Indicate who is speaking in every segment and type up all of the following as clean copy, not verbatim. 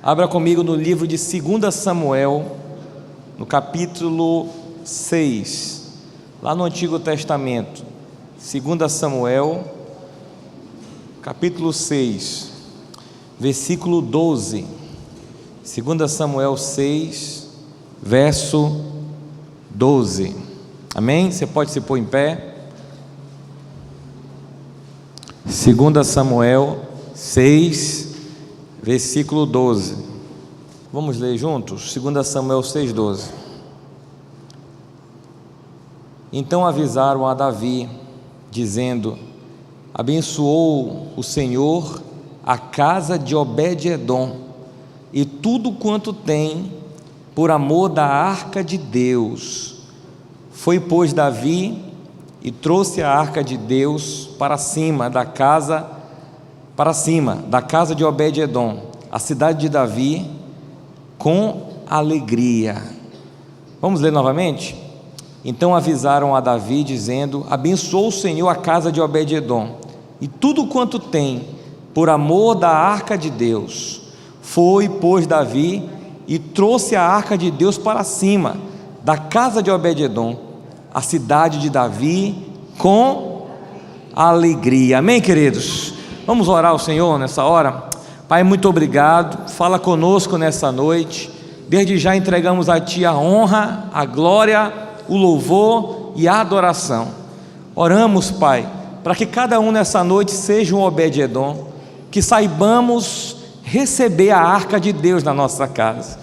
Speaker 1: Abra comigo no livro de 2 Samuel, no capítulo 6, lá no Antigo Testamento. 2 Samuel, capítulo 6, versículo 12. 2 Samuel 6, verso 12. Amém? Você pode se pôr em pé. 2 Samuel 6, versículo 12. Vamos ler juntos? 2 Samuel 6, 12. Então avisaram a Davi, dizendo: abençoou o Senhor a casa de Obed-edom e tudo quanto tem, por amor da arca de Deus. Foi, pois, Davi e trouxe a arca de Deus para cima da casa de Obed-edom, a cidade de Davi, com alegria. Vamos ler novamente? Então avisaram a Davi, dizendo: abençoou o Senhor a casa de Obed-edom e tudo quanto tem, por amor da arca de Deus. Foi, pois, Davi e trouxe a arca de Deus para cima da casa de Obed-edom, a cidade de Davi, com alegria. Amém, queridos? Vamos orar ao Senhor nessa hora. Pai, muito obrigado, fala conosco nessa noite. Desde já entregamos a Ti a honra, a glória, o louvor e a adoração. Oramos, Pai, para que cada um nessa noite seja um Obed-edom, que saibamos receber a arca de Deus na nossa casa,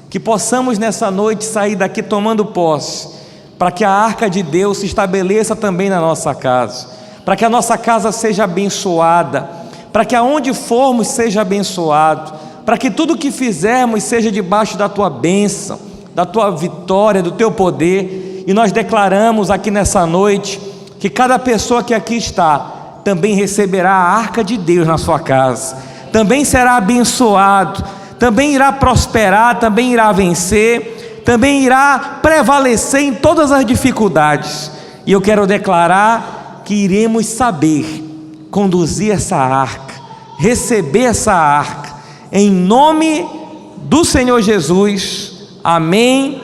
Speaker 1: que possamos nessa noite sair daqui tomando posse, para que a arca de Deus se estabeleça também na nossa casa, para que a nossa casa seja abençoada, para que aonde formos seja abençoado, para que tudo que fizermos seja debaixo da Tua bênção, da Tua vitória, do Teu poder. E nós declaramos aqui nessa noite que cada pessoa que aqui está também receberá a arca de Deus na sua casa, também será abençoado, também irá prosperar, também irá vencer, também irá prevalecer em todas as dificuldades. E eu quero declarar que iremos saber conduzir essa arca, receber essa arca, em nome do Senhor Jesus. Amém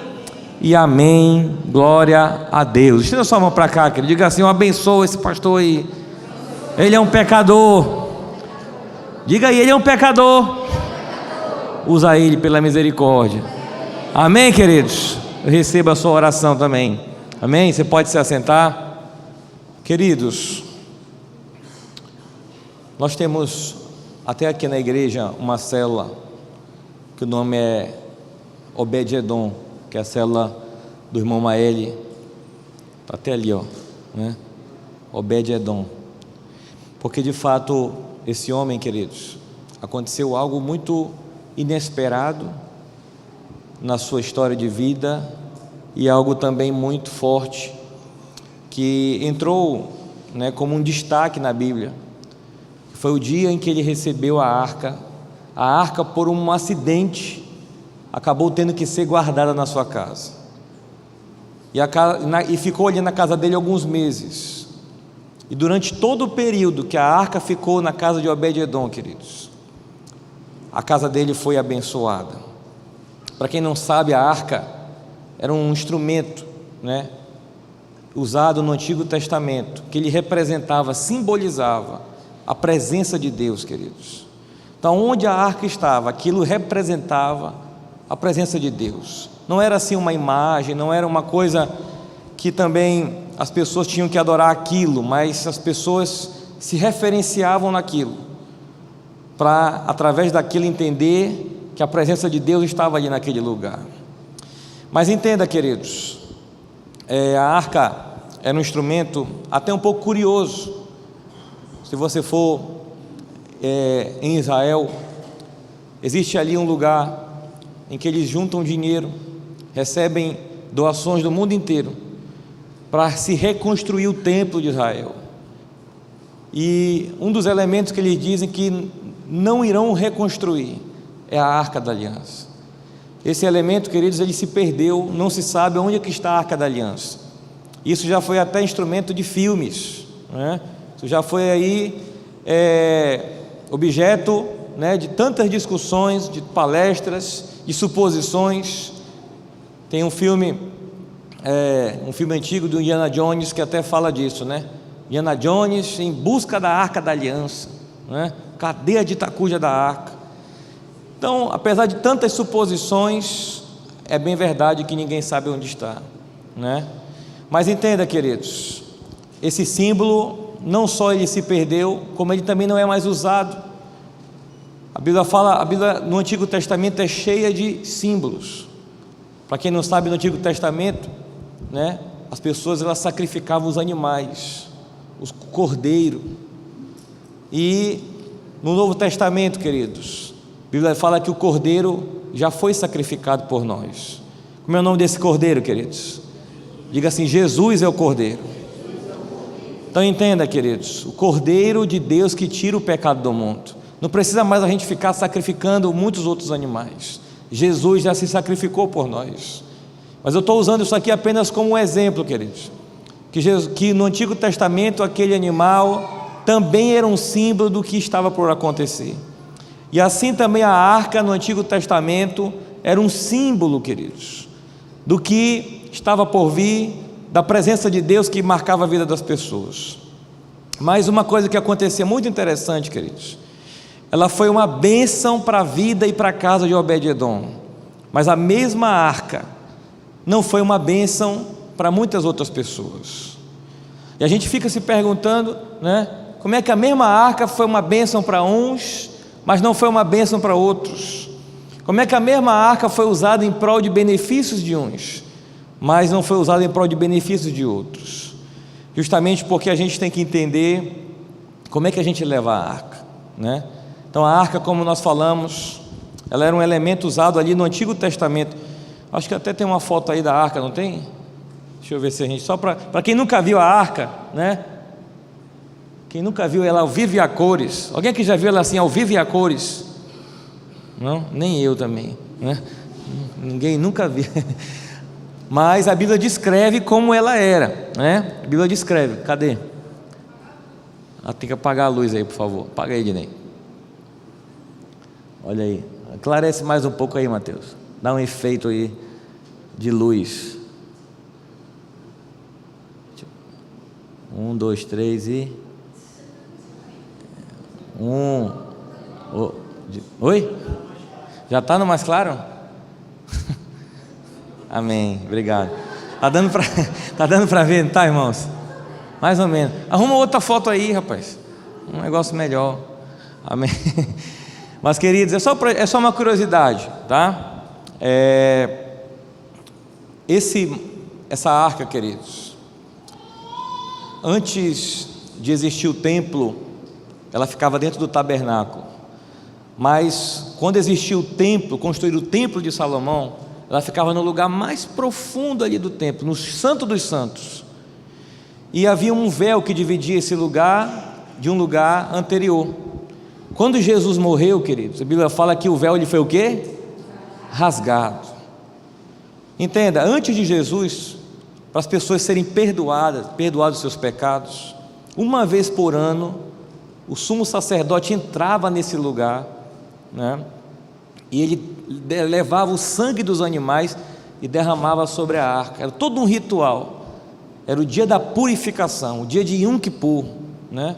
Speaker 1: e amém. Glória a Deus. Estenda sua mão para cá, querido. Diga assim: eu abençoo esse pastor aí. Ele é um pecador. Diga aí: ele é um pecador. Usa ele pela misericórdia. Amém, queridos? Eu recebo a sua oração também. Amém? Você pode se assentar. Queridos, nós temos até aqui na igreja uma célula que o nome é Obed-edom, que é a célula do irmão Maeli. Está até ali, ó, né? Obed-edom. Porque de fato, esse homem, queridos, aconteceu algo muito inesperado na sua história de vida, e algo também muito forte, que entrou, né, como um destaque na Bíblia. Foi o dia em que ele recebeu a arca por um acidente, acabou tendo que ser guardada na sua casa, e ficou ali na casa dele alguns meses, e durante todo o período que a arca ficou na casa de Obed-edom, queridos, a casa dele foi abençoada. Para quem não sabe, a arca era um instrumento, né, usado no Antigo Testamento, que ele representava, simbolizava a presença de Deus, queridos. Então, onde a arca estava, aquilo representava a presença de Deus. Não era assim uma imagem, não era uma coisa que também as pessoas tinham que adorar aquilo, mas as pessoas se referenciavam naquilo, para através daquilo entender que a presença de Deus estava ali naquele lugar. Mas entenda, queridos, a arca era um instrumento até um pouco curioso. Se você for em Israel, existe ali um lugar em que eles juntam dinheiro, recebem doações do mundo inteiro para se reconstruir o templo de Israel. E um dos elementos que eles dizem que não irão reconstruir é a Arca da Aliança. Esse elemento, queridos, ele se perdeu, não se sabe onde é que está a Arca da Aliança. Isso já foi até instrumento de filmes, né? Isso já foi aí objeto né, de tantas discussões, de palestras, de suposições. Tem um filme antigo do Indiana Jones que até fala disso, né? Indiana Jones em busca da Arca da Aliança, né? Cadê a ditacuja da Arca? Então, apesar de tantas suposições, é bem verdade que ninguém sabe onde está, né? Mas entenda, queridos, esse símbolo não só ele se perdeu, como ele também não é mais usado. A Bíblia no Antigo Testamento é cheia de símbolos. Para quem não sabe, no Antigo Testamento, né, as pessoas elas sacrificavam os animais, os cordeiros. E no Novo Testamento, queridos, a Bíblia fala que o cordeiro já foi sacrificado por nós. Como é o nome desse cordeiro, queridos? Diga assim: Jesus é o cordeiro. Então entenda, queridos, o cordeiro de Deus que tira o pecado do mundo. Não precisa mais a gente ficar sacrificando muitos outros animais. Jesus já se sacrificou por nós. Mas eu estou usando isso aqui apenas como um exemplo, queridos, que no Antigo Testamento aquele animal também era um símbolo do que estava por acontecer. E assim também a arca no Antigo Testamento era um símbolo, queridos, do que estava por vir, da presença de Deus que marcava a vida das pessoas. Mas uma coisa que acontecia muito interessante, queridos, ela foi uma bênção para a vida e para a casa de Obed-edom, mas a mesma arca não foi uma bênção para muitas outras pessoas. E a gente fica se perguntando, né, como é que a mesma arca foi uma bênção para uns, mas não foi uma bênção para outros? Como é que a mesma arca foi usada em prol de benefícios de uns, mas não foi usada em prol de benefícios de outros? Justamente porque a gente tem que entender como é que a gente leva a arca, né? Então a arca, como nós falamos, ela era um elemento usado ali no Antigo Testamento. Acho que até tem uma foto aí da arca, não tem? Deixa eu ver se a gente, só para quem nunca viu a arca, né? Quem nunca viu ela ao vivo e a cores? Alguém que já viu ela assim ao vivo e a cores? Não? Nem eu também, né? Ninguém nunca viu. Mas a Bíblia descreve como ela era, né? A Bíblia descreve. Cadê? Tem que apagar a luz aí, por favor. Apaga aí, Dinei. Olha aí. Aclarece mais um pouco aí, Mateus. Dá um efeito aí de luz. 1, 2, 3 e 1. Oi? Já está no mais claro? Amém, obrigado. Tá dando para ver, tá, irmãos? Mais ou menos. Arruma outra foto aí, rapaz. Um negócio melhor. Amém. Mas, queridos, é só uma curiosidade, tá? Essa arca, queridos, antes de existir o templo, ela ficava dentro do tabernáculo. Mas quando existiu o templo, construíram o templo de Salomão, ela ficava no lugar mais profundo ali do templo, no Santo dos Santos. E havia um véu que dividia esse lugar de um lugar anterior. Quando Jesus morreu, queridos, a Bíblia fala que o véu ele foi o quê? Rasgado. Entenda, antes de Jesus, para as pessoas serem perdoados os seus pecados, uma vez por ano, o sumo sacerdote entrava nesse lugar, né? E ele levava o sangue dos animais e derramava sobre a arca. Era todo um ritual. Era o dia da purificação, o dia de Yom Kippur, né?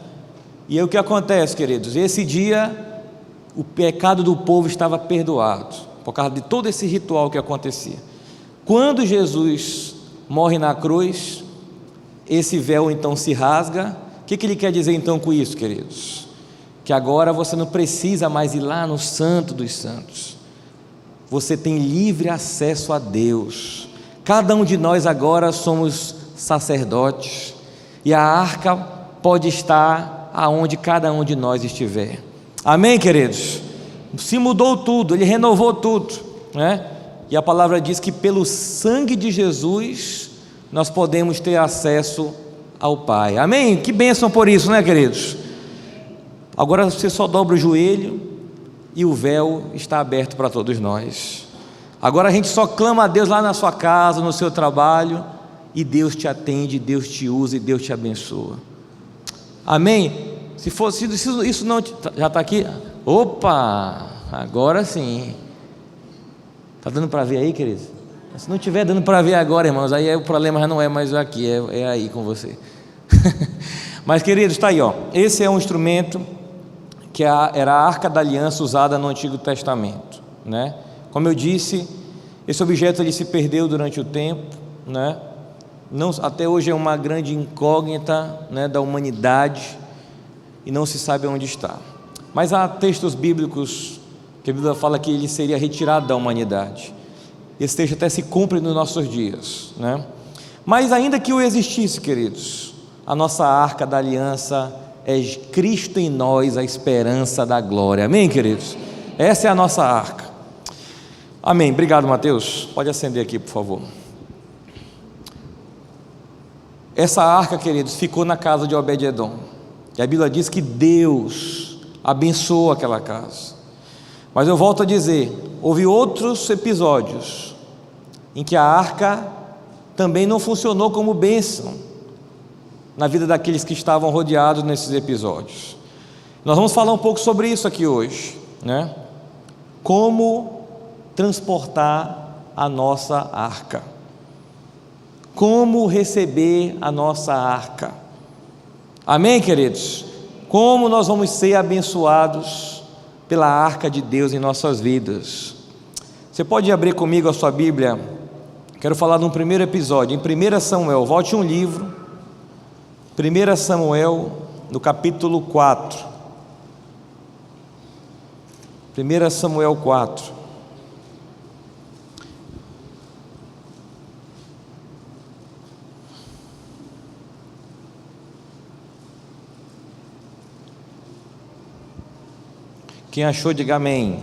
Speaker 1: E aí o que acontece, queridos? Esse dia o pecado do povo estava perdoado por causa de todo esse ritual que acontecia. Quando Jesus morre na cruz, esse véu então se rasga. O que ele quer dizer então com isso, queridos? Que agora você não precisa mais ir lá no Santo dos Santos. Você tem livre acesso a Deus. Cada um de nós agora somos sacerdotes, e a arca pode estar aonde cada um de nós estiver. Amém, queridos? Se mudou tudo, Ele renovou tudo, né? E a palavra diz que pelo sangue de Jesus nós podemos ter acesso ao Pai. Amém? Que bênção por isso, né, queridos? Agora você só dobra o joelho e o véu está aberto para todos nós. Agora a gente só clama a Deus lá na sua casa, no seu trabalho, e Deus te atende, Deus te usa e Deus te abençoa. Amém? Se isso não já está aqui, Opa, agora sim. Está dando para ver aí, queridos? Se não estiver dando para ver agora, irmãos, aí o problema já não é mais aqui, é aí com você. Mas, queridos, está aí, ó. Esse é um instrumento que era a Arca da Aliança usada no Antigo Testamento, né? Como eu disse, esse objeto ele se perdeu durante o tempo, né? Não, até hoje é uma grande incógnita, né, da humanidade, e não se sabe onde está. Mas há textos bíblicos que a Bíblia fala que ele seria retirado da humanidade. Esse texto até se cumpre nos nossos dias, né? Mas ainda que o existisse, queridos, a nossa Arca da Aliança é Cristo em nós, a esperança da glória. Amém, queridos? Essa é a nossa arca. Amém. Obrigado, Mateus. Pode acender aqui, por favor. Essa arca, queridos, ficou na casa de Obed-edom. E a Bíblia diz que Deus abençoou aquela casa. Mas eu volto a dizer, houve outros episódios em que a arca também não funcionou como bênção na vida daqueles que estavam rodeados nesses episódios. Nós vamos falar um pouco sobre isso aqui hoje, né? Como transportar a nossa arca, como receber a nossa arca. Amém, queridos? Como nós vamos ser abençoados pela arca de Deus em nossas vidas. Você pode abrir comigo a sua Bíblia? Quero falar de um primeiro episódio, em 1 Samuel, volte um livro, 1 Samuel, no capítulo 4, 1 Samuel 4, quem achou, diga amém.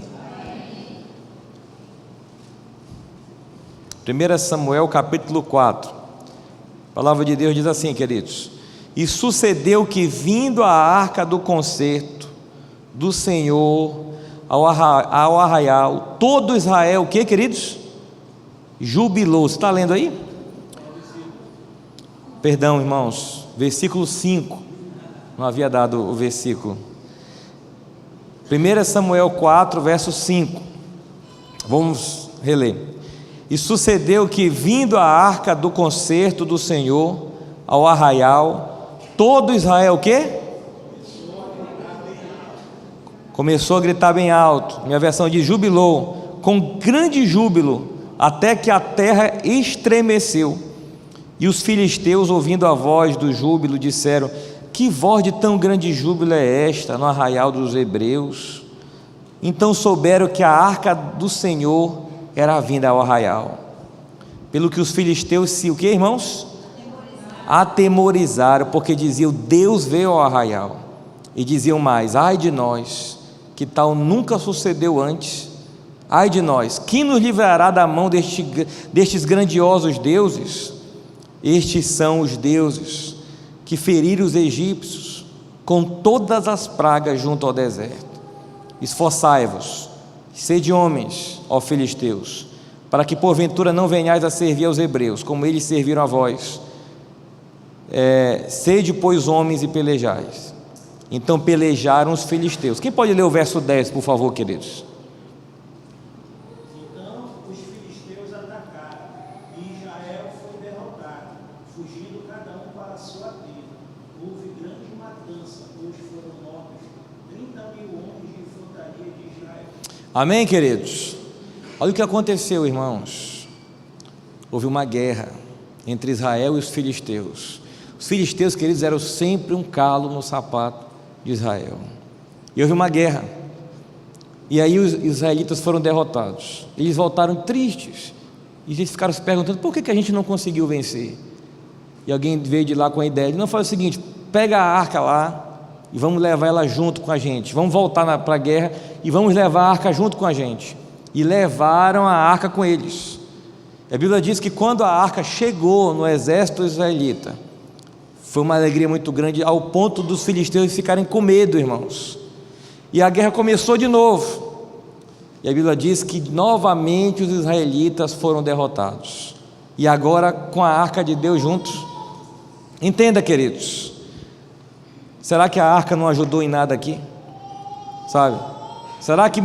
Speaker 1: 1 Samuel capítulo 4, a palavra de Deus diz assim, queridos: e sucedeu que, vindo a arca do concerto do Senhor ao arraial, todo Israel, o que, queridos? Jubilou. Você está lendo aí? Perdão, irmãos, versículo 5, não havia dado o versículo. 1 Samuel 4, verso 5, vamos reler. E sucedeu que, vindo a arca do concerto do Senhor ao arraial, todo Israel o quê? Começou a gritar bem alto. Minha versão diz jubilou, com grande júbilo, até que a terra estremeceu. E os filisteus, ouvindo a voz do júbilo, disseram: que voz de tão grande júbilo é esta no arraial dos hebreus? Então souberam que a arca do Senhor era vinda ao arraial. Pelo que os filisteus se, o que, irmãos? Atemorizaram, porque diziam: Deus veio ao arraial. E diziam mais: ai de nós, que tal nunca sucedeu antes. Ai de nós, quem nos livrará da mão destes grandiosos deuses? Estes são os deuses que feriram os egípcios com todas as pragas junto ao deserto. Esforçai-vos, sede homens, ó filisteus, para que porventura não venhais a servir aos hebreus, como eles serviram a vós. Sede, pois, homens e pelejais. Então pelejaram os filisteus. Quem pode ler o verso 10, por favor, queridos?
Speaker 2: Então os filisteus atacaram, e Israel foi derrotado, fugindo cada um para a sua terra. Houve grande matança, pois foram mortos 30.000 homens de infantaria de Israel.
Speaker 1: Amém, queridos? Olha o que aconteceu, irmãos. Houve uma guerra entre Israel e os filisteus. Os filisteus, queridos, eram sempre um calo no sapato de Israel. E houve uma guerra. E aí os israelitas foram derrotados. Eles voltaram tristes. E eles ficaram se perguntando: por que a gente não conseguiu vencer? E alguém veio de lá com a ideia de: não, faz o seguinte, pega a arca lá e vamos levar ela junto com a gente. Vamos voltar para a guerra e vamos levar a arca junto com a gente. E levaram a arca com eles. A Bíblia diz que quando a arca chegou no exército israelita, foi uma alegria muito grande, ao ponto dos filisteus ficarem com medo, irmãos. E a guerra começou de novo. E a Bíblia diz que novamente os israelitas foram derrotados. E agora com a arca de Deus juntos. Entenda, queridos. Será que a arca não ajudou em nada aqui? Sabe? Será que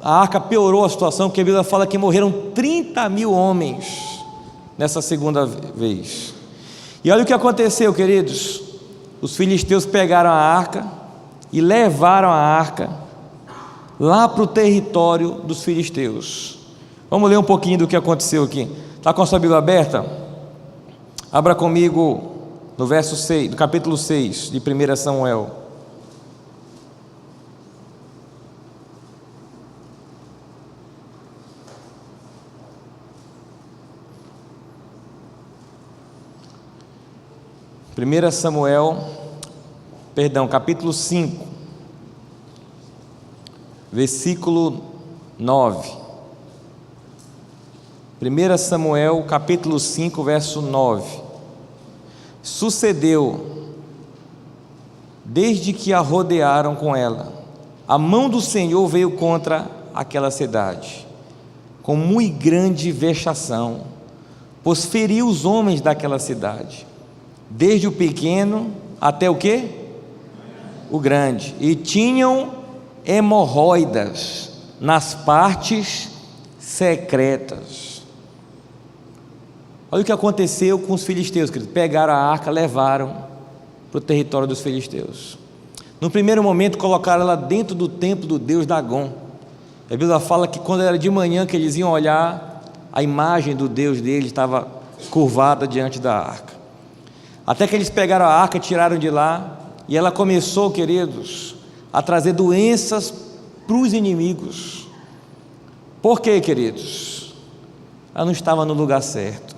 Speaker 1: a arca piorou a situação? Porque a Bíblia fala que morreram 30.000 homens nessa segunda vez. E olha o que aconteceu, queridos. Os filisteus pegaram a arca e levaram a arca lá para o território dos filisteus. Vamos ler um pouquinho do que aconteceu aqui. Está com a sua Bíblia aberta? Abra comigo no verso 6, do capítulo 6 de 1 Samuel. Capítulo 5, versículo 9. 1 Samuel, capítulo 5, verso 9. Sucedeu, desde que a rodearam com ela, a mão do Senhor veio contra aquela cidade, com muito grande vexação, pois feriu os homens daquela cidade, desde o pequeno até o quê? O grande, e tinham hemorroidas nas partes secretas. Olha o que aconteceu com os filisteus, queridos. Pegaram a arca, levaram para o território dos filisteus. No primeiro momento colocaram ela dentro do templo do deus Dagom. A Bíblia fala que quando era de manhã que eles iam olhar, a imagem do deus deles estava curvada diante da arca. Até que eles pegaram a arca, tiraram de lá, e ela começou, queridos, a trazer doenças para os inimigos. Por quê, queridos? Ela não estava no lugar certo.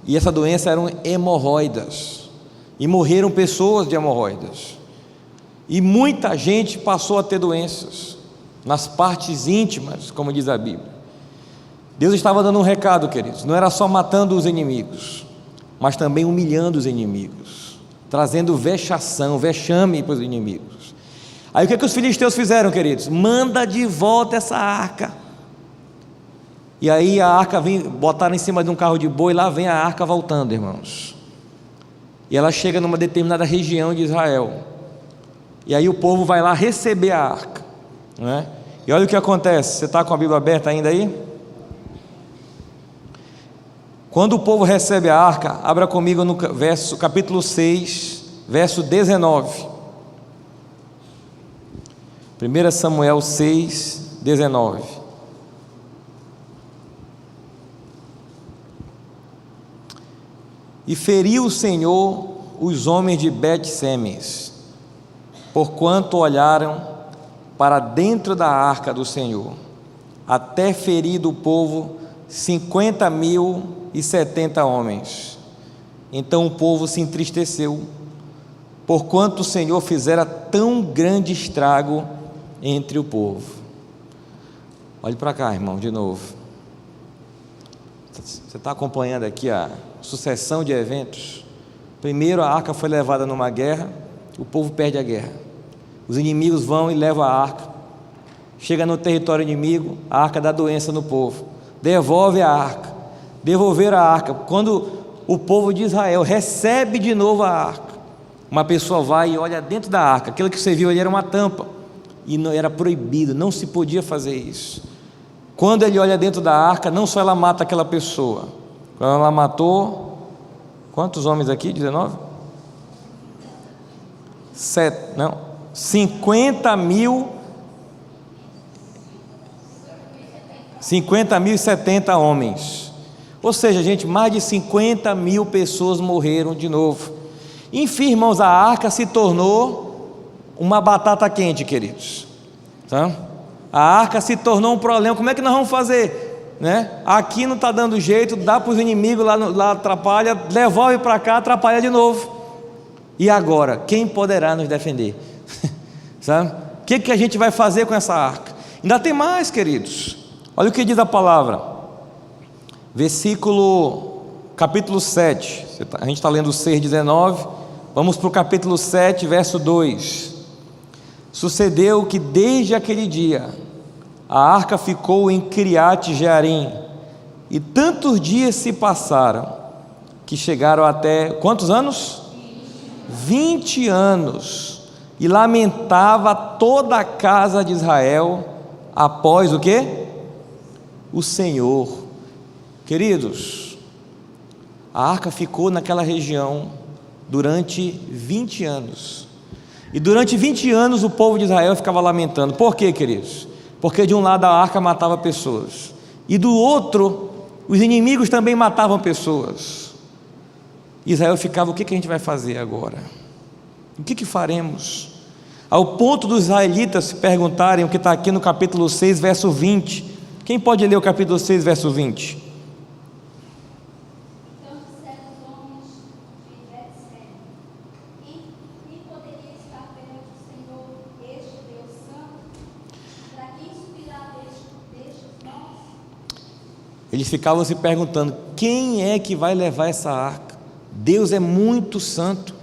Speaker 1: E essa doença eram hemorroidas, e morreram pessoas de hemorroidas, e muita gente passou a ter doenças nas partes íntimas, como diz a Bíblia. Deus estava dando um recado, queridos. Não era só matando os inimigos, mas também humilhando os inimigos, trazendo vexação, vexame para os inimigos. Aí o que os filisteus fizeram, queridos? Manda de volta essa arca. E aí a arca botaram em cima de um carro de boi, lá vem a arca voltando, irmãos. E ela chega numa determinada região de Israel. E aí o povo vai lá receber a arca, não é? E olha o que acontece. Você está com a Bíblia aberta ainda aí? Quando o povo recebe a arca, abra comigo no capítulo 6, verso 19. 1 Samuel 6, 19. E feriu o Senhor os homens de Bet-Semes, porquanto olharam para dentro da arca do Senhor, até ferir do povo 50.070 homens. Então o povo se entristeceu, porquanto o Senhor fizera tão grande estrago entre o povo. Olhe para cá, irmão, de novo. Você está acompanhando aqui a sucessão de eventos. Primeiro a arca foi levada numa guerra, o povo perde a guerra, os inimigos vão e levam a arca, chega no território inimigo, a arca dá doença no povo, devolve a arca, devolveram a arca. Quando o povo de Israel recebe de novo a arca, uma pessoa vai e olha dentro da arca, aquilo que você viu ali era uma tampa, e não era proibido, não se podia fazer isso. Quando ele olha dentro da arca, não só ela mata aquela pessoa, quando ela matou, quantos homens aqui? 19? 50.070 homens. Ou seja, gente, mais de 50.000 pessoas morreram de novo. Enfim, irmãos, a arca se tornou uma batata quente, queridos. Tá? A arca se tornou um problema. Como é que nós vamos fazer? Né? Aqui não está dando jeito, dá para os inimigos, lá atrapalha, devolve para cá, atrapalha de novo. E agora, quem poderá nos defender? Sabe? O que a gente vai fazer com essa arca? Ainda tem mais, queridos. Olha o que diz a palavra. Capítulo 7. A gente está lendo 6:19. Vamos para o capítulo 7, verso 2. Sucedeu que desde aquele dia a arca ficou em Criate-Jearim, e tantos dias se passaram que chegaram até quantos anos? 20 anos e lamentava toda a casa de Israel após o quê? O Senhor. Queridos, a arca ficou naquela região durante 20 anos. E durante 20 anos o povo de Israel ficava lamentando. Por quê, queridos? Porque de um lado a arca matava pessoas, e do outro os inimigos também matavam pessoas. Israel ficava: o que a gente vai fazer agora? O que faremos? Ao ponto dos israelitas se perguntarem o que está aqui no capítulo 6, verso 20. Quem pode ler o capítulo 6, verso 20?
Speaker 3: Então disseram os homens de Betseba: quem poderia estar perante o Senhor, este Deus Santo? Para quem subirá destes nós?
Speaker 1: Eles ficavam se perguntando: quem é que vai levar essa arca? Deus é muito santo,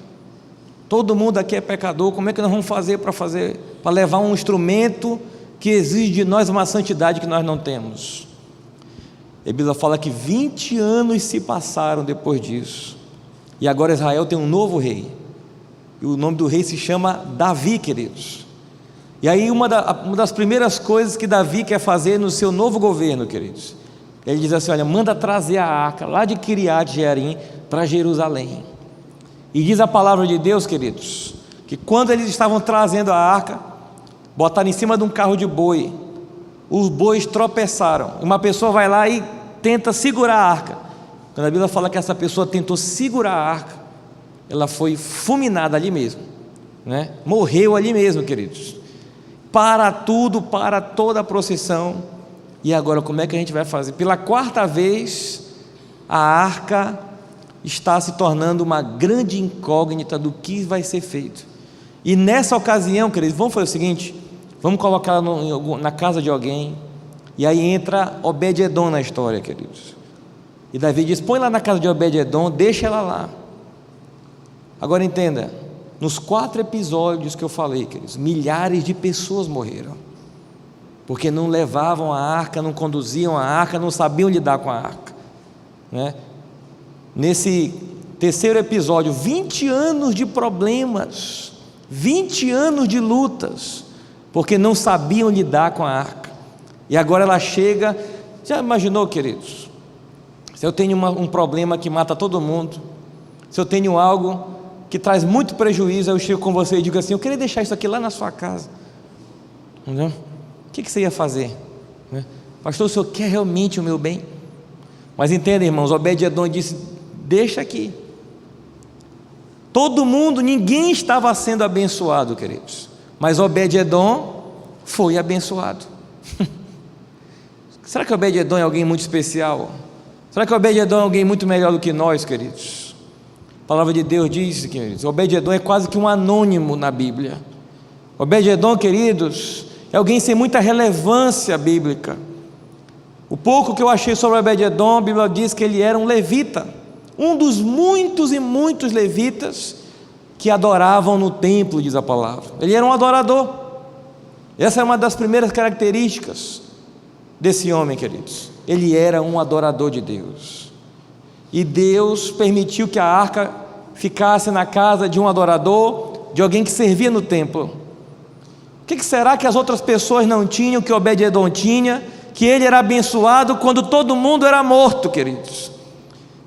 Speaker 1: todo mundo aqui é pecador, como é que nós vamos fazer para levar um instrumento que exige de nós uma santidade que nós não temos? A Bíblia fala que 20 anos se passaram depois disso, e agora Israel tem um novo rei, e o nome do rei se chama Davi, queridos. E aí uma das primeiras coisas que Davi quer fazer no seu novo governo, queridos, ele diz assim: olha, manda trazer a arca lá de Kiriat Jearim para Jerusalém. E diz a palavra de Deus, queridos, que quando eles estavam trazendo a arca, botaram em cima de um carro de boi, os bois tropeçaram, uma pessoa vai lá e tenta segurar a arca. Quando a Bíblia fala que essa pessoa tentou segurar a arca, ela foi fulminada ali mesmo, né? Morreu ali mesmo, queridos. Para tudo, para toda a procissão. E agora como é que a gente vai fazer? Pela quarta vez a arca está se tornando uma grande incógnita do que vai ser feito. E nessa ocasião, queridos, vamos fazer o seguinte: vamos colocar ela na casa de alguém. E aí entra Obed-edom na história, queridos. E Davi diz: põe lá na casa de Obed-edom, deixa ela lá. Agora entenda, nos 4 episódios que eu falei, queridos, milhares de pessoas morreram, porque não levavam a arca, não conduziam a arca, não sabiam lidar com a arca, né? Nesse terceiro episódio, 20 anos de problemas, 20 anos de lutas, porque não sabiam lidar com a arca. E agora ela chega. Já imaginou, queridos, se eu tenho um problema que mata todo mundo, se eu tenho algo que traz muito prejuízo, eu chego com você e digo assim: eu queria deixar isso aqui lá na sua casa, entendeu? O que você ia fazer? Pastor, o senhor quer realmente o meu bem? Mas entenda, irmãos, Obed-edom disse: deixa aqui. Todo mundo, ninguém estava sendo abençoado, queridos, mas Obed-edom foi abençoado. Será que Obed-edom é alguém muito especial? Será que Obed-edom é alguém muito melhor do que nós, queridos? A palavra de Deus diz, queridos, Obed-edom é quase que um anônimo na Bíblia. Obed-edom, queridos, é alguém sem muita relevância bíblica. O pouco que eu achei sobre Obed-edom, a Bíblia diz que ele era um levita, um dos muitos e muitos levitas que adoravam no templo, diz a palavra. Ele era um adorador. Essa é uma das primeiras características desse homem, queridos. Ele era um adorador de Deus, e Deus permitiu que a arca ficasse na casa de um adorador, de alguém que servia no templo. O que será que as outras pessoas não tinham que Obed-edom tinha, que ele era abençoado quando todo mundo era morto, queridos?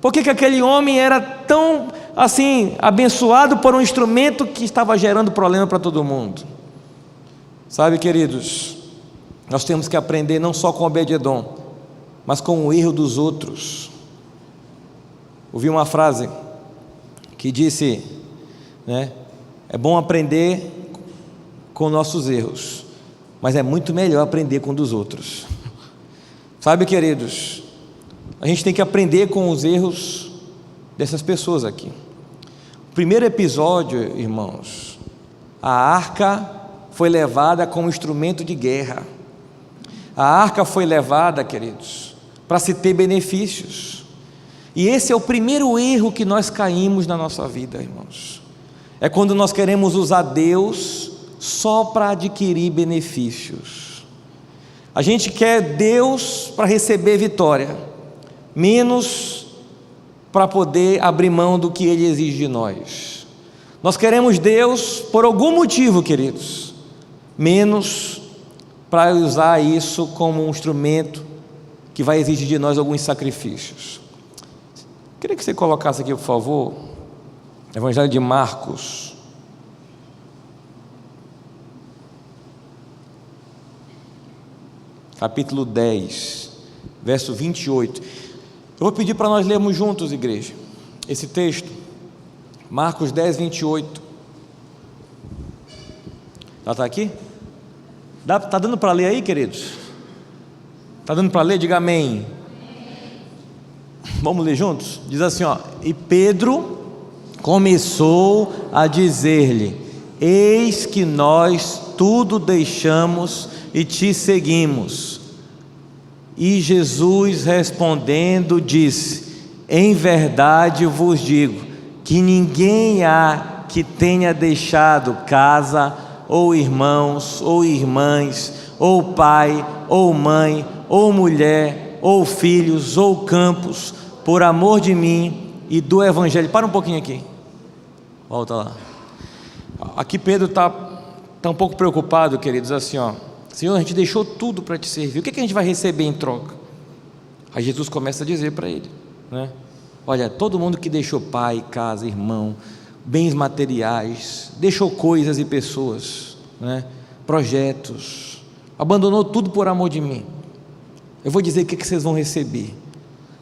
Speaker 1: Por que aquele homem era tão assim abençoado por um instrumento que estava gerando problema para todo mundo? Sabe, queridos, nós temos que aprender não só com Obed-edom, mas com o erro dos outros. Ouvi uma frase que disse, né, é bom aprender com nossos erros, mas é muito melhor aprender com dos outros. Sabe, queridos, a gente tem que aprender com os erros dessas pessoas aqui. O primeiro episódio, irmãos, a arca foi levada como instrumento de guerra. A arca foi levada, queridos, para se ter benefícios. E esse é o primeiro erro que nós caímos na nossa vida, irmãos. É quando nós queremos usar Deus só para adquirir benefícios. A gente quer Deus para receber vitória, menos para poder abrir mão do que Ele exige de nós. Nós queremos Deus por algum motivo, queridos, menos para usar isso como um instrumento que vai exigir de nós alguns sacrifícios. Queria que você colocasse aqui, por favor, Evangelho de Marcos, capítulo 10, verso 28. Eu vou pedir para nós lermos juntos, igreja, esse texto. Marcos 10, 28. Ela está aqui? Está dando para ler aí, queridos? Está dando para ler? Diga amém. Vamos ler juntos? Diz assim, ó: e Pedro começou a dizer-lhe: eis que nós tudo deixamos e te seguimos. E Jesus respondendo disse: em verdade vos digo que ninguém há que tenha deixado casa, ou irmãos, ou irmãs, ou pai, ou mãe, ou mulher, ou filhos, ou campos, por amor de mim e do Evangelho. Para um pouquinho aqui, volta lá. Aqui Pedro está um pouco preocupado, queridos, assim, ó: Senhor, a gente deixou tudo para te servir, o que a gente vai receber em troca? Aí Jesus começa a dizer para ele, né? Olha, todo mundo que deixou pai, casa, irmão, bens materiais, deixou coisas e pessoas, né? Projetos, abandonou tudo por amor de mim, eu vou dizer o que vocês vão receber.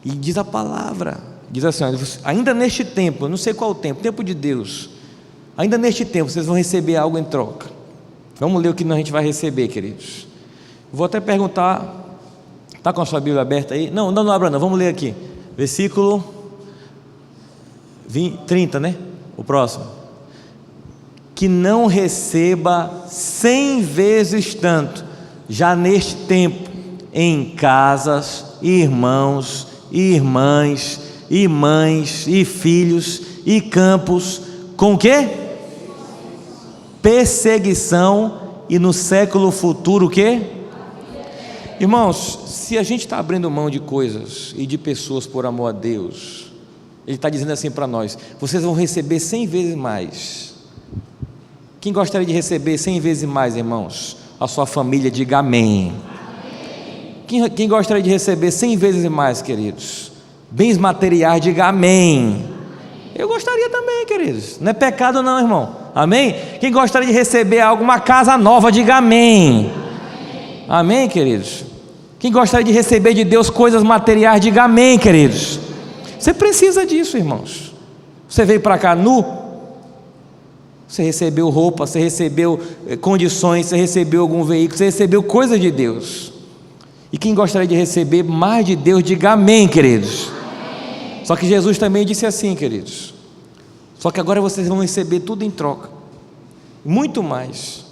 Speaker 1: E diz a palavra, diz assim, ainda neste tempo, eu não sei qual o tempo de Deus, ainda neste tempo vocês vão receber algo em troca. Vamos ler o que a gente vai receber, queridos. Vou até perguntar, está com a sua Bíblia aberta aí? Não abra não, vamos ler aqui, versículo 30, né? O próximo: que não receba 100 vezes tanto, já neste tempo, em casas, irmãos, irmãs, e mães, e filhos, e campos, com o quê? Perseguição, e no século futuro o quê? Irmãos, se a gente está abrindo mão de coisas e de pessoas por amor a Deus, Ele está dizendo assim para nós: vocês vão receber 100 vezes mais. Quem gostaria de receber 100 vezes mais, irmãos? A sua família, diga amém. Quem gostaria de receber 100 vezes mais, queridos? Bens materiais, diga amém. Eu gostaria também, queridos, não é pecado não, irmão, amém? Quem gostaria de receber alguma casa nova, diga amém. Amém, queridos? Quem gostaria de receber de Deus coisas materiais, diga amém, queridos. Você precisa disso, irmãos. Você veio para cá nu, você recebeu roupa, você recebeu condições, você recebeu algum veículo, você recebeu coisas de Deus. E quem gostaria de receber mais de Deus, diga amém, queridos. Amém. Só que Jesus também disse assim, queridos: só que agora vocês vão receber tudo em troca, muito mais.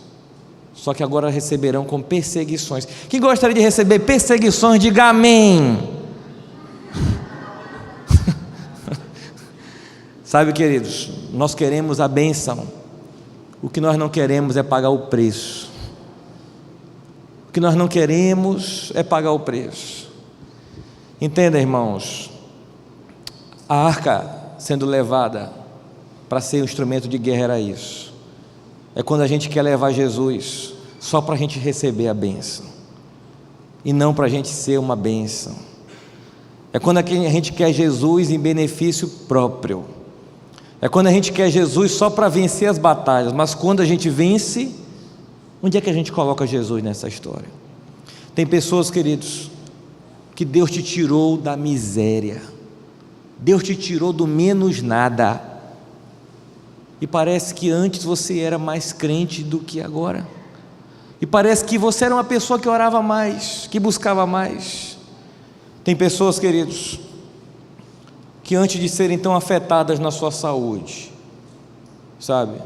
Speaker 1: Só que agora receberão com perseguições. Quem gostaria de receber perseguições, diga amém. Sabe, queridos, nós queremos a bênção, o que nós não queremos é pagar o preço. O que nós não queremos é pagar o preço. Entenda, irmãos, a arca sendo levada para ser um instrumento de guerra era isso. É quando a gente quer levar Jesus só para a gente receber a bênção, e não para a gente ser uma bênção. É quando a gente quer Jesus em benefício próprio. É quando a gente quer Jesus só para vencer as batalhas. Mas quando a gente vence, onde é que a gente coloca Jesus nessa história? Tem pessoas, queridos, que Deus te tirou da miséria, Deus te tirou do menos nada, e parece que antes você era mais crente do que agora, e parece que você era uma pessoa que orava mais, que buscava mais. Tem pessoas, queridos, que antes de serem tão afetadas na sua saúde, sabe,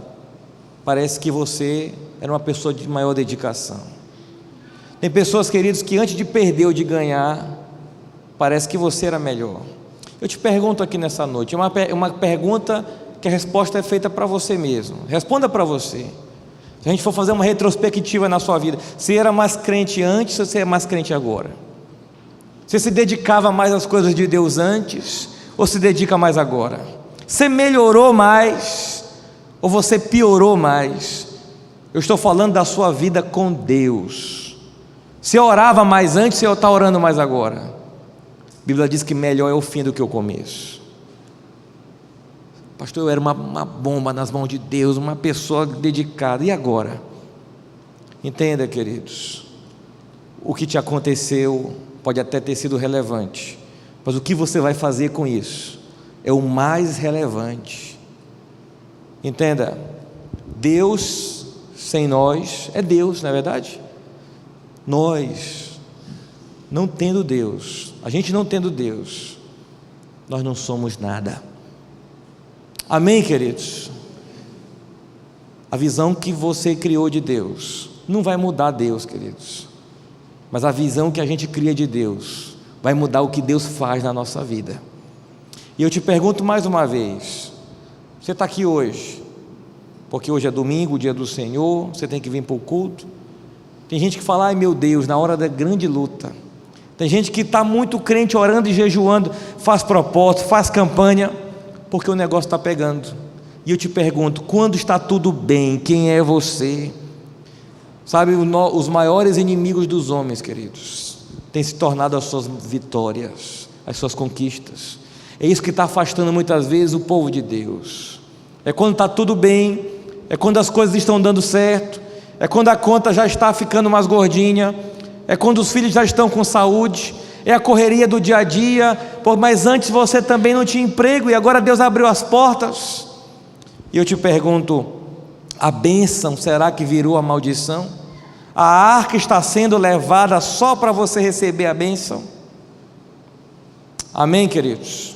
Speaker 1: parece que você era uma pessoa de maior dedicação. Tem pessoas, queridos, que antes de perder ou de ganhar, parece que você era melhor. Eu te pergunto aqui nessa noite, é uma pergunta que a resposta é feita para você mesmo. Responda para você. Se a gente for fazer uma retrospectiva na sua vida, você era mais crente antes ou você é mais crente agora? Você se dedicava mais às coisas de Deus antes ou se dedica mais agora? Você melhorou mais ou você piorou mais. Eu estou falando da sua vida com Deus. Você orava mais antes, você está orando mais agora. A Bíblia diz que melhor é o fim do que o começo. Pastor, eu era uma bomba nas mãos de Deus, uma pessoa dedicada, e agora? Entenda, queridos, o que te aconteceu pode até ter sido relevante, mas o que você vai fazer com isso é o mais relevante. Entenda, Deus sem nós é Deus, não é verdade? Nós, não tendo Deus, a gente não tendo Deus, nós não somos nada. Amém, queridos? A visão que você criou de Deus não vai mudar Deus, queridos, mas a visão que a gente cria de Deus vai mudar o que Deus faz na nossa vida. E eu te pergunto mais uma vez: você está aqui hoje porque hoje é domingo, o dia do Senhor, você tem que vir para o culto? Tem gente que fala: ai meu Deus, na hora da grande luta. Tem gente que está muito crente, orando e jejuando, faz propósito, faz campanha, porque o negócio está pegando. E eu te pergunto: quando está tudo bem, quem é você? Sabe, os maiores inimigos dos homens, queridos, têm se tornado as suas vitórias, as suas conquistas. É isso que está afastando muitas vezes o povo de Deus. É quando está tudo bem, é quando as coisas estão dando certo, é quando a conta já está ficando mais gordinha, é quando os filhos já estão com saúde, é a correria do dia a dia. Mas antes você também não tinha emprego e agora Deus abriu as portas. E eu te pergunto: a bênção será que virou a maldição? A arca está sendo levada só para você receber a bênção? Amém, queridos?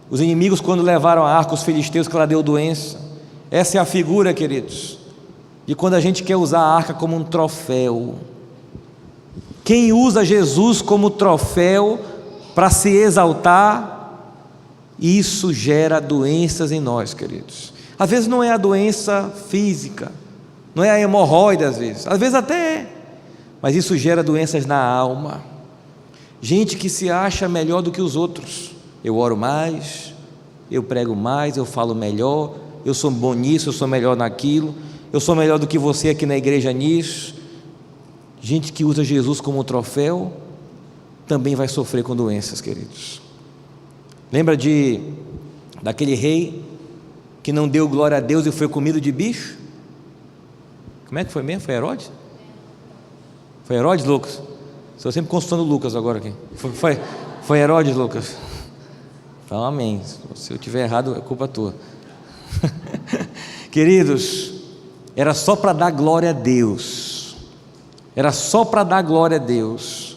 Speaker 1: Os inimigos, quando levaram a arca, os filisteus, que ela deu doença. Essa é a figura, queridos, de quando a gente quer usar a arca como um troféu. Quem usa Jesus como troféu para se exaltar, isso gera doenças em nós, queridos. Às vezes não é a doença física, não é a hemorroide, às vezes até é, mas isso gera doenças na alma. Gente que se acha melhor do que os outros. Eu oro mais, eu prego mais, eu falo melhor, eu sou bom nisso, eu sou melhor naquilo, eu sou melhor do que você aqui na igreja nisso. Gente que usa Jesus como troféu também vai sofrer com doenças, queridos. Lembra daquele rei que não deu glória a Deus e foi comido de bicho? Como é que foi mesmo? Foi Herodes? Foi Herodes, Lucas? Estou sempre consultando Lucas agora aqui. Foi Herodes, Lucas? Então, amém. Se eu estiver errado, é culpa tua. Queridos, era só para dar glória a Deus. Era só para dar glória a Deus.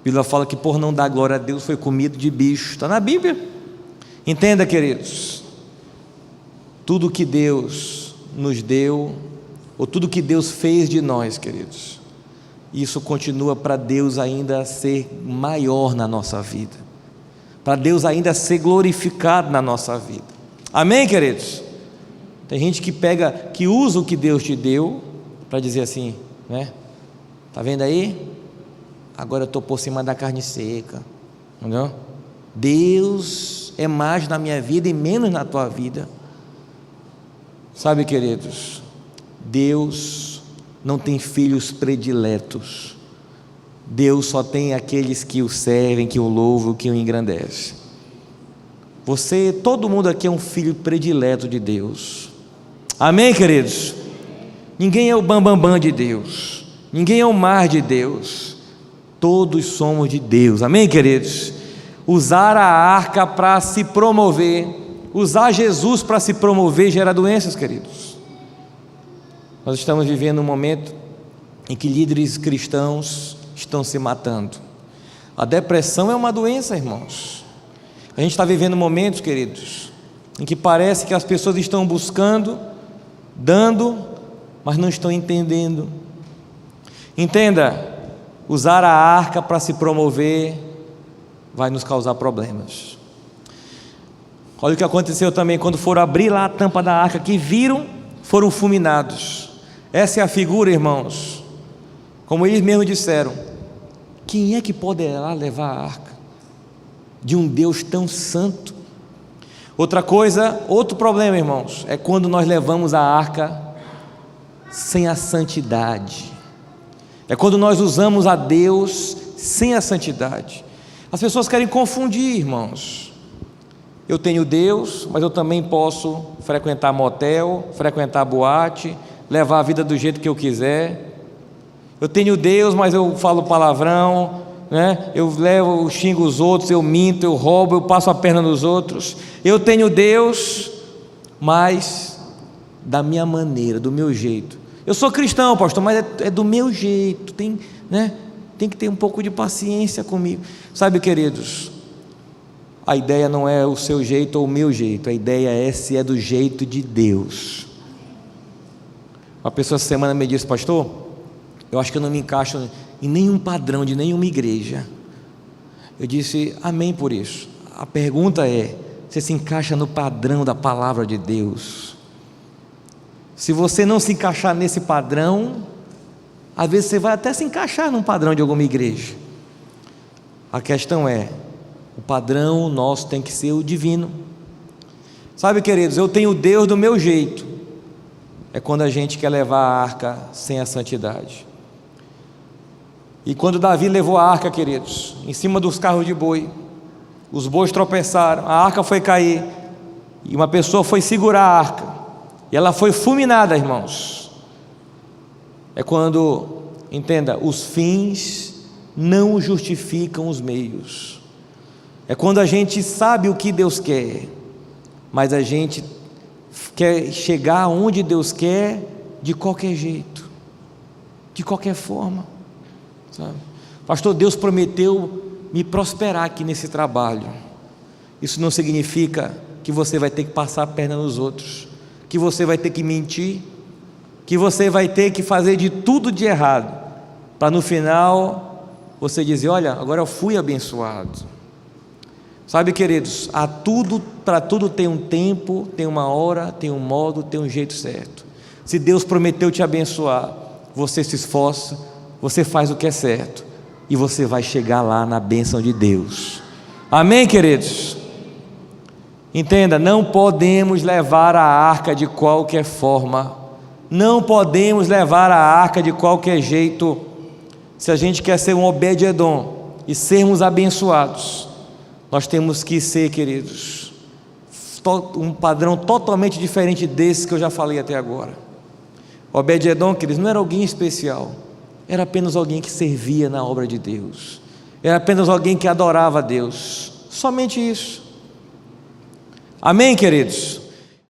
Speaker 1: A Bíblia fala que por não dar glória a Deus foi comido de bicho. Está na Bíblia. Entenda, queridos, tudo que Deus nos deu, ou tudo que Deus fez de nós, queridos, isso continua para Deus ainda ser maior na nossa vida, para Deus ainda ser glorificado na nossa vida. Amém, queridos? Tem gente que usa o que Deus te deu para dizer assim, né? Tá vendo aí? Agora eu estou por cima da carne seca, entendeu? Deus é mais na minha vida e menos na tua vida. Sabe, queridos, Deus não tem filhos prediletos. Deus só tem aqueles que o servem, que o louvam, que o engrandecem. Todo mundo aqui é um filho predileto de Deus. Amém, queridos? Ninguém é o bambambam de Deus, ninguém é o mar de Deus. Todos somos de Deus. Amém, queridos? Usar a arca para se promover, usar Jesus para se promover, gera doenças, queridos. Nós estamos vivendo um momento em que líderes cristãos estão se matando. A depressão é uma doença, irmãos. A gente está vivendo momentos, queridos, em que parece que as pessoas estão buscando, dando, mas não estão entendendo. Entenda, usar a arca para se promover vai nos causar problemas. Olha o que aconteceu também quando foram abrir lá a tampa da arca, que viram, foram fulminados. Essa é a figura, irmãos, como eles mesmos disseram: quem é que poderá levar a arca de um Deus tão santo? Outra coisa, outro problema, irmãos, é quando nós levamos a arca sem a santidade. É quando nós usamos a Deus sem a santidade. As pessoas querem confundir, irmãos. Eu tenho Deus, mas eu também posso frequentar motel, frequentar boate, levar a vida do jeito que eu quiser. Eu tenho Deus, mas eu falo palavrão, né? Eu xingo os outros, eu minto, eu roubo, eu passo a perna nos outros. Eu tenho Deus, mas da minha maneira, do meu jeito. Eu sou cristão, pastor, mas é do meu jeito. Tem que ter um pouco de paciência comigo. Sabe, queridos, a ideia não é o seu jeito ou o meu jeito, a ideia é se é do jeito de Deus. Uma pessoa essa semana me disse: pastor, eu acho que eu não me encaixo em nenhum padrão de nenhuma igreja. Eu disse: amém por isso. A pergunta é: você se encaixa no padrão da palavra de Deus? Se você não se encaixar nesse padrão, às vezes você vai até se encaixar num padrão de alguma igreja. A questão é, o padrão nosso tem que ser o divino. Sabe, queridos, eu tenho Deus do meu jeito. É quando a gente quer levar a arca sem a santidade. E quando Davi levou a arca, queridos, em cima dos carros de boi, os bois tropeçaram, a arca foi cair, e uma pessoa foi segurar a arca, e ela foi fulminada, irmãos. É quando, entenda, os fins não justificam os meios. É quando a gente sabe o que Deus quer, mas a gente quer chegar onde Deus quer de qualquer jeito, de qualquer forma, sabe? Pastor, Deus prometeu me prosperar aqui nesse trabalho. Isso não significa que você vai ter que passar a perna nos outros, que você vai ter que mentir, que você vai ter que fazer de tudo de errado, para no final você dizer: olha, agora eu fui abençoado. Sabe, queridos, para tudo tem um tempo, tem uma hora, tem um modo, tem um jeito certo. Se Deus prometeu te abençoar, você se esforça, você faz o que é certo, e você vai chegar lá na bênção de Deus. Amém, queridos? Entenda, não podemos levar a arca de qualquer forma, não podemos levar a arca de qualquer jeito. Se a gente quer ser um Obed-Edom e sermos abençoados, nós temos que ser, queridos, um padrão totalmente diferente desse que eu já falei até agora. Obed-Edom, queridos, não era alguém especial, era apenas alguém que servia na obra de Deus, era apenas alguém que adorava a Deus, somente isso. Amém, queridos?